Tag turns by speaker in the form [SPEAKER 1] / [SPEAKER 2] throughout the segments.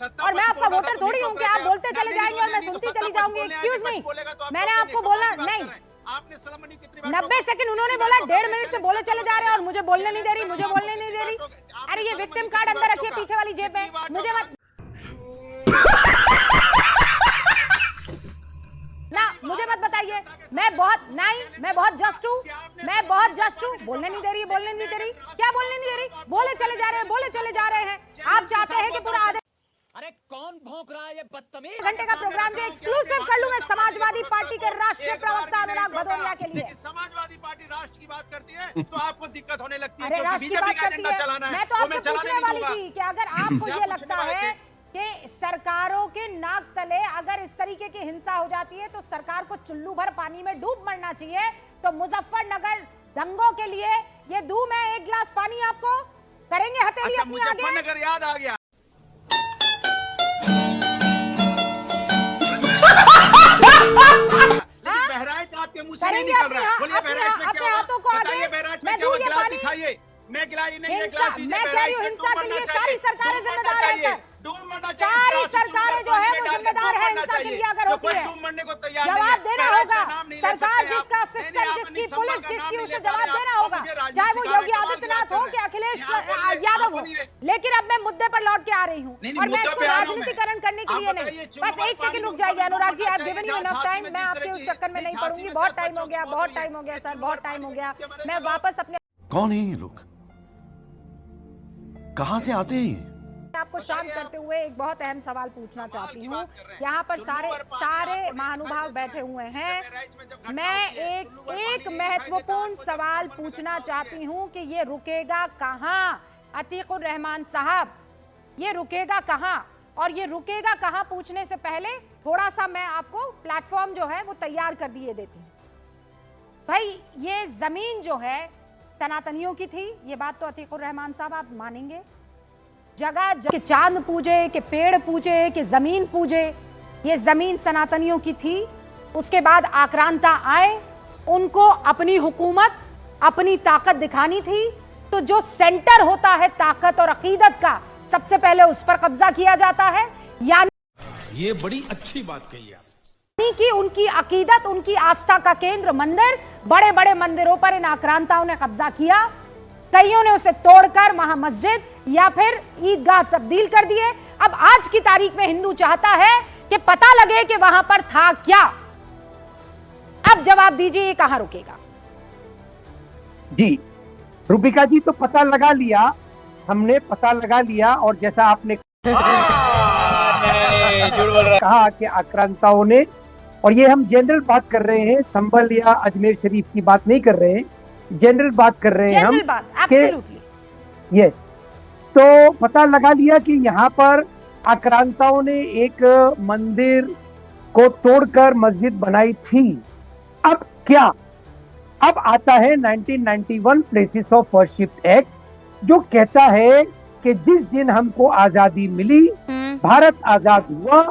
[SPEAKER 1] और मैं आपका वोटर थोड़ी हूँ कि आप बोलते चले जाएंगे और मैं सुनती चली जाऊंगी। एक्सक्यूज मी, मैंने आपको बोलना नहीं, 90 सेकंड उन्होंने बोला, 1.5 मिनट से बोले चले जा रहे हैं और मुझे बोलने नहीं दे रही, मुझे बोलने नहीं दे रही। अरे ये विक्टिम कार्ड अंदर रखिए पीछे वाली जेब में, मुझे मत ना, मुझे मत बताइए। मैं बहुत जस्ट हूँ, मैं बहुत जस्ट हूँ। बोलने नहीं दे रही, बोलने नहीं दे रही, क्या बोलने नहीं दे रही? बोले चले जा रहे हैं, बोले चले जा रहे हैं। आप चाहते हैं कि पूरा आधे
[SPEAKER 2] अरे कौन भौंक रहा है ये बदतमीज?
[SPEAKER 1] घंटे का प्रोग्राम जो एक्सक्लूसिव कर लूं मैं समाजवादी पार्टी के राष्ट्रीय प्रवक्ता अनुराग भदौरिया के लिए।
[SPEAKER 3] समाजवादी पार्टी राष्ट्र की बात करती है तो आपको दिक्कत होने लगती है।
[SPEAKER 1] अरे राष्ट्र की बात करती है, मैं तो आपसे पूछने वाली थी कि अगर आपको ये लगता है कि सरकारों के नाक तले अगर इस तरीके की हिंसा हो जाती है तो सरकार को चुल्लू भर पानी में डूब मरना चाहिए, तो मुजफ्फरनगर दंगों के लिए ये दूं मैं एक गिलास पानी आपको, करेंगे हथेली अपनी आगे?
[SPEAKER 3] मुजफ्फरनगर याद आ गया। बहराइच आपके मुंह से नहीं निकल रहा है। बोलिए बहराइच में क्या हुआ? बताइए बहराइच में क्या हुआ? गिलास दिखाइए। मैं गिलास नहीं, ये गिलास दीजिए।
[SPEAKER 1] मैं कह रही हूँ हिंसा के लिए सारी सरकारें जिम्मेदार है सर, सारी सरकारें जो है वो जिम्मेदार है हिंसा के लिए अगर होती है। जवाब देना होगा सरकार, जिसका सिस्टम, जिसकी पुलिस, जिसकी, उसे जवाब देना होगा, चाहे वो योगी आदित्यनाथ हो कि अखिलेश यादव हो। लेकिन अब मैं मुद्दे पर लौट के आ रही हूँ और मैं इसको राजनीतिकरण करने के लिए नहीं। बस एक सेकंड रुक जाइए Anurag ji, I have given you enough time. मैं आपके उस चक्कर में नहीं पड़ूंगी, बहुत टाइम हो गया, बहुत टाइम हो गया सर, बहुत टाइम हो गया। मैं वापस अपने,
[SPEAKER 4] कौन है ये लोग, कहां से आते हैं?
[SPEAKER 1] आपको शांत करते हुए एक बहुत अहम सवाल पूछना चाहती हूँ। यहाँ पर सारे महानुभाव बैठे हुए हैं। मैं एक महत्वपूर्ण सवाल पूछना चाहती हूँ कि ये रुकेगा कहाँ? अतीकुर रहमान साहब, ये रुकेगा कहाँ? और ये रुकेगा कहाँ पूछने से पहले थोड़ा सा मैं आपको प्लेटफॉर्म जो है वो तैयार कर दिए देती हूँ। भाई ये जमीन जो है सनातनियों की थी, ये बात तो अतीकुर रहमान साहब आप मानेंगे। जगह के चांद पूजे, के पेड़ पूजे, के जमीन पूजे, ये जमीन सनातनियों की थी। उसके बाद आक्रांता आए, उनको अपनी हुकूमत, अपनी ताकत दिखानी थी, तो जो सेंटर होता है ताकत और अकीदत का, सबसे पहले उस पर कब्जा किया जाता है। यानी
[SPEAKER 2] ये बड़ी अच्छी बात कही है
[SPEAKER 1] कि उनकी अकीदत, उनकी आस्था का केंद्र मंदिर, बड़े बड़े मंदिरों पर इन आक्रांताओं ने कब्जा किया। कईयों ने उसे तोड़कर वहां मस्जिद या फिर ईदगाह तब्दील कर दिए। अब आज की तारीख में हिंदू चाहता है कि पता लगे कि वहां पर था क्या। अब जवाब दीजिए, ये कहां रुकेगा?
[SPEAKER 5] जी रूबिका जी, तो पता लगा लिया, हमने पता लगा लिया। और जैसा आपने कहा कि आक्रांताओं ने, और ये हम जनरल बात कर रहे हैं, संभल या अजमेर शरीफ की बात नहीं कर रहे हैं, जनरल बात कर रहे हैं हम कि यस, तो पता लगा लिया कि यहाँ पर आक्रांताओं ने एक मंदिर को तोड़कर मस्जिद बनाई थी। अब क्या? अब आता है 1991 प्लेसेस ऑफ वर्शिप एक्ट, जो कहता है कि जिस दिन हमको आजादी मिली, भारत आजाद हुआ,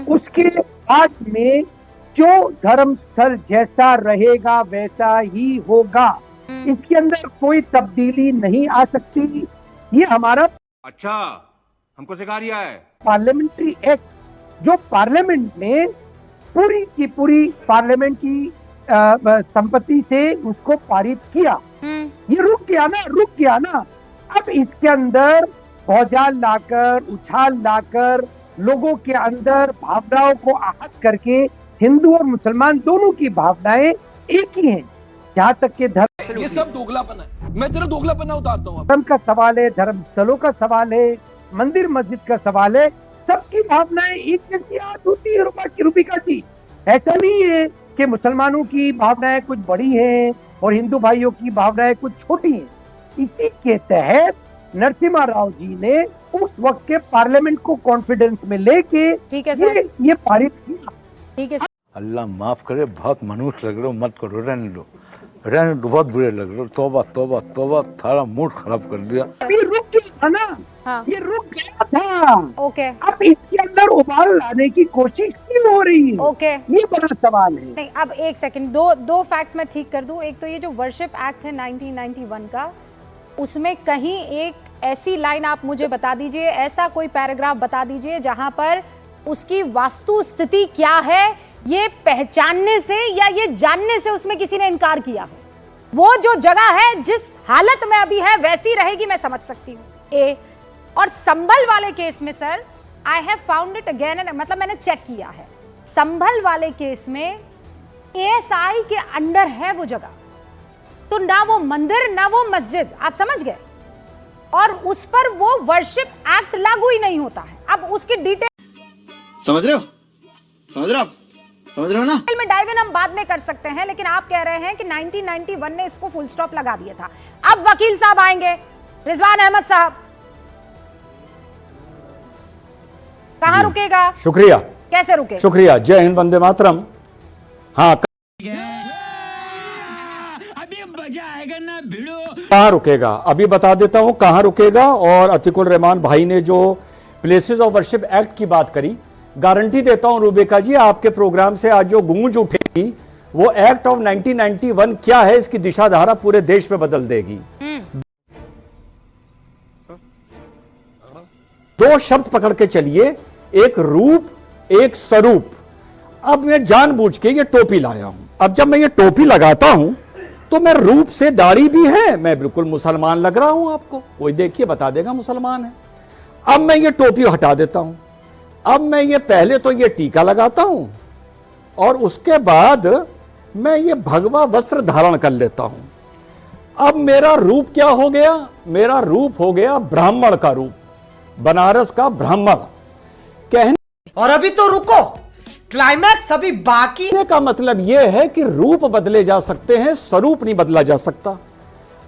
[SPEAKER 5] उसके बाद में जो धर्म स्थल जैसा रहेगा वैसा ही होगा, इसके अंदर कोई तब्दीली नहीं आ सकती। ये हमारा
[SPEAKER 6] अच्छा हमको सिखा रिया है
[SPEAKER 5] पार्लियामेंट्री एक्ट, जो पार्लियामेंट ने पूरी की पूरी पार्लियामेंट की संपत्ति से उसको पारित किया। ये रुक गया ना। अब इसके अंदर भौजाल लाकर, उछाल लाकर, लोगों के अंदर भावनाओं को आहत करके, हिंदू और मुसलमान दोनों की भावनाएं एक ही हैं, जहाँ तक के धर्म,
[SPEAKER 2] ये सब दोगलापन है। मैं तेरा दोगलापन उतारता हूँ।
[SPEAKER 5] धर्म का सवाल है, धर्म स्थलों का सवाल है, मंदिर मस्जिद का सवाल है, सबकी भावनाएं एक जैसी आज होती है। रूबिका जी, ऐसा नहीं है कि मुसलमानों की भावनाएं कुछ बड़ी हैं और हिंदू भाइयों की भावनाएं कुछ छोटी हैं। इसी के तहत नरसिम्हा राव जी ने उस वक्त के पार्लियामेंट को कॉन्फिडेंस में लेके ये पारित किया।
[SPEAKER 1] ठीक है,
[SPEAKER 7] अल्लाह माफ करे, बहुत मनुष्य लग रहे हो, मत करो, रहने दो, बहुत बुरे लग रहे हो। तौबा तौबा तौबा, थारा मूड खराब कर दिया।
[SPEAKER 5] ये रुक गया था ना।
[SPEAKER 1] हाँ।
[SPEAKER 5] ये रुक गया था।
[SPEAKER 1] ओके।
[SPEAKER 5] अब इसके अंदर उबाल लाने की कोशिश क्यों हो रही है?
[SPEAKER 1] ओके,
[SPEAKER 5] ये बड़ा सवाल है।
[SPEAKER 1] नहीं, अब एक सेकंड, दो फैक्ट्स मैं ठीक कर दूं। एक तो ये जो वर्शिप एक्ट है 1991 का, उसमें कहीं एक ऐसी लाइन आप मुझे बता दीजिए, ऐसा कोई पैराग्राफ बता दीजिए जहां पर उसकी वास्तु स्थिति क्या है ये पहचानने से या ये जानने से उसमें किसी ने इनकार किया हो। वो जो जगह है जिस हालत में अभी है वैसी रहेगी, मैं समझ सकती हूँ। ए और संभल वाले केस में sir I have found it again and मतलब मैंने चेक किया है, संभल वाले केस में ASI के अंडर है वो जगह, तो ना वो मंदिर ना वो मस्जिद, आप समझ गए, और उस पर वो वर्शिप एक्ट लागू ही नहीं होता है। अब उसकी डिटेल
[SPEAKER 8] समझ रहे हो, समझ रहे हो आप, समझ रहे हो ना।
[SPEAKER 1] में डाइव इन हम बाद में कर सकते हैं, लेकिन आप कह रहे हैं कि 1991 ने इसको फुल स्टॉप लगा दिया था। अब वकील साहब आएंगे, रिजवान अहमद साहब, कहां रुकेगा?
[SPEAKER 9] शुक्रिया।
[SPEAKER 1] कैसे रुके?
[SPEAKER 9] शुक्रिया। जय हिंद, वंदे मातरम। हाँ,
[SPEAKER 2] अभी मजा आएगा ना भिड़ो।
[SPEAKER 9] कहाँ रुकेगा अभी बता देता हूँ कहाँ रुकेगा। और अतिकुल रहमान भाई ने जो प्लेसेस ऑफ वर्शिप एक्ट की बात करी, गारंटी देता हूँ रूबेका जी, आपके प्रोग्राम से आज जो गूंज उठेगी वो एक्ट ऑफ 1991 क्या है इसकी दिशा धारा पूरे देश में बदल देगी। दो शब्द पकड़ के चलिए, एक रूप एक स्वरूप। अब मैं जानबूझ के ये टोपी लाया हूं। अब जब मैं ये टोपी लगाता हूं तो मैं रूप से, दाढ़ी भी है, मैं बिल्कुल मुसलमान लग रहा हूं। आपको कोई देखिए बता देगा मुसलमान है। अब मैं ये टोपी हटा देता हूं, अब मैं ये पहले तो ये टीका लगाता हूं और उसके बाद मैं ये भगवा वस्त्र धारण कर लेता हूं। अब मेरा रूप क्या हो गया? मेरा रूप हो गया ब्राह्मण का रूप, बनारस का ब्राह्मण। कहने
[SPEAKER 10] और अभी तो रुको, क्लाइमैक्स अभी बाकी।
[SPEAKER 9] का मतलब यह है कि रूप बदले जा सकते हैं, स्वरूप नहीं बदला जा सकता।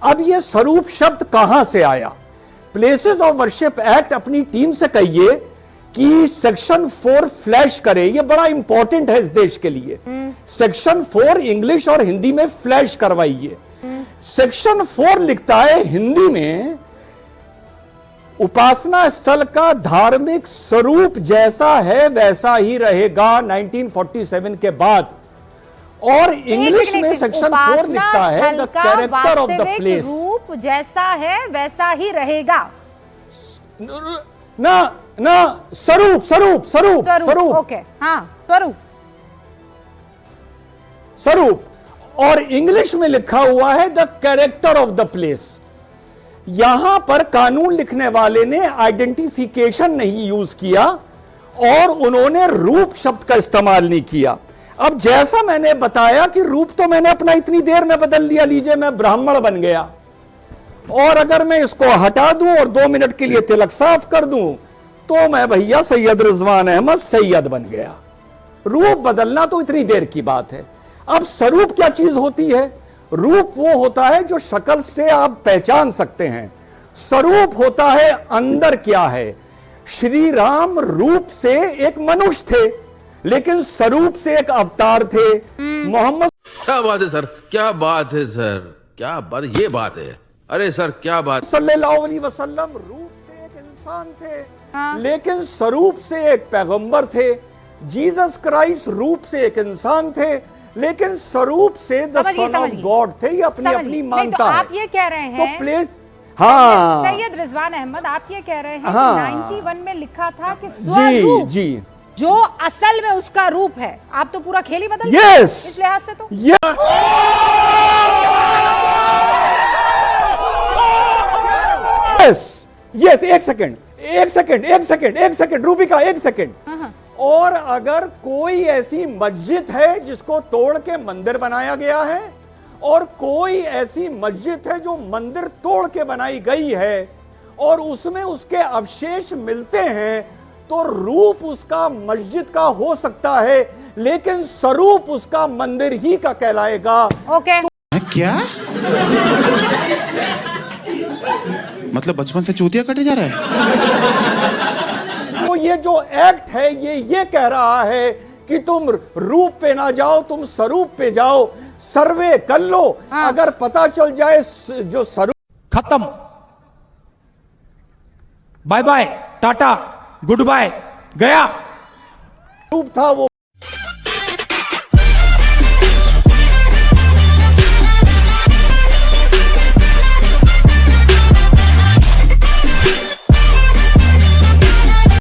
[SPEAKER 9] अब यह स्वरूप शब्द कहां से आया? प्लेसेस ऑफ वर्शिप एक्ट अपनी टीम से कहिए कि सेक्शन 4 फ्लैश करे, यह बड़ा इंपॉर्टेंट है इस देश के लिए। सेक्शन 4 इंग्लिश और हिंदी में फ्लैश करवाइए। सेक्शन 4 लिखता है हिंदी में, उपासना स्थल का धार्मिक स्वरूप जैसा है वैसा ही रहेगा 1947 के बाद। और इंग्लिश में सेक्शन 4 लिखता है the character of the place,
[SPEAKER 1] रूप जैसा है वैसा ही रहेगा।
[SPEAKER 9] ना ना, स्वरूप स्वरूप स्वरूप स्वरूप,
[SPEAKER 1] ओके, हाँ, स्वरूप
[SPEAKER 9] स्वरूप। और इंग्लिश में लिखा हुआ है the character of the place. यहां पर कानून लिखने वाले ने आइडेंटिफिकेशन नहीं यूज किया और उन्होंने रूप शब्द का इस्तेमाल नहीं किया। अब जैसा मैंने बताया कि रूप तो मैंने अपना इतनी देर में बदल लिया, लीजिए मैं ब्राह्मण बन गया, और अगर मैं इसको हटा दूं और 2 मिनट के लिए तिलक साफ कर दूं तो मैं भैया सैयद रिजवान अहमद सैयद बन गया। रूप बदलना तो इतनी देर की बात है। अब स्वरूप क्या चीज होती है? रूप वो होता है जो शक्ल से आप पहचान सकते हैं, स्वरूप होता है अंदर क्या है। श्री राम रूप से एक मनुष्य थे लेकिन स्वरूप से एक अवतार थे। मोहम्मद,
[SPEAKER 11] क्या बात है सर, क्या बात है सर, क्या बात, ये बात है। अरे सर क्या बात।
[SPEAKER 9] सल्लल्लाहु अलैहि वसल्लम रूप से एक इंसान थे लेकिन स्वरूप से एक पैगंबर थे। जीसस क्राइस्ट रूप से एक इंसान थे लेकिन स्वरूप से द सन ऑफ गॉड थे। ये अपनी अपनी मानता है।
[SPEAKER 1] आप ये कह रहे हैं
[SPEAKER 9] तो प्लेस, हाँ,
[SPEAKER 1] सैयद रिजवान अहमद, आप ये कह रहे हैं
[SPEAKER 9] हाँ,
[SPEAKER 1] कि 91 में लिखा था कि स्वरूप
[SPEAKER 9] जी
[SPEAKER 1] जो असल में उसका रूप है। आप तो पूरा खेल ही बदल
[SPEAKER 9] यस
[SPEAKER 1] इस लिहाज से तो
[SPEAKER 9] यस। एक सेकंड रूबिका, एक सेकंड। और अगर कोई ऐसी मस्जिद है जिसको तोड़ के मंदिर बनाया गया है और कोई ऐसी मस्जिद है जो मंदिर तोड़ के बनाई गई है और उसमें उसके अवशेष मिलते हैं, तो रूप उसका मस्जिद का हो सकता है लेकिन स्वरूप उसका मंदिर ही का कहलाएगा।
[SPEAKER 1] ओके,
[SPEAKER 8] क्या मतलब बचपन से चूतिया कटे जा रहा है?
[SPEAKER 9] तो ये जो एक्ट है ये कह रहा है कि तुम रूप पे ना जाओ, तुम स्वरूप पे जाओ। सर्वे कर लो, अगर पता चल जाए जो स्वरूप,
[SPEAKER 5] खत्म, bye bye, tata, goodbye, गया।
[SPEAKER 9] रूप था वो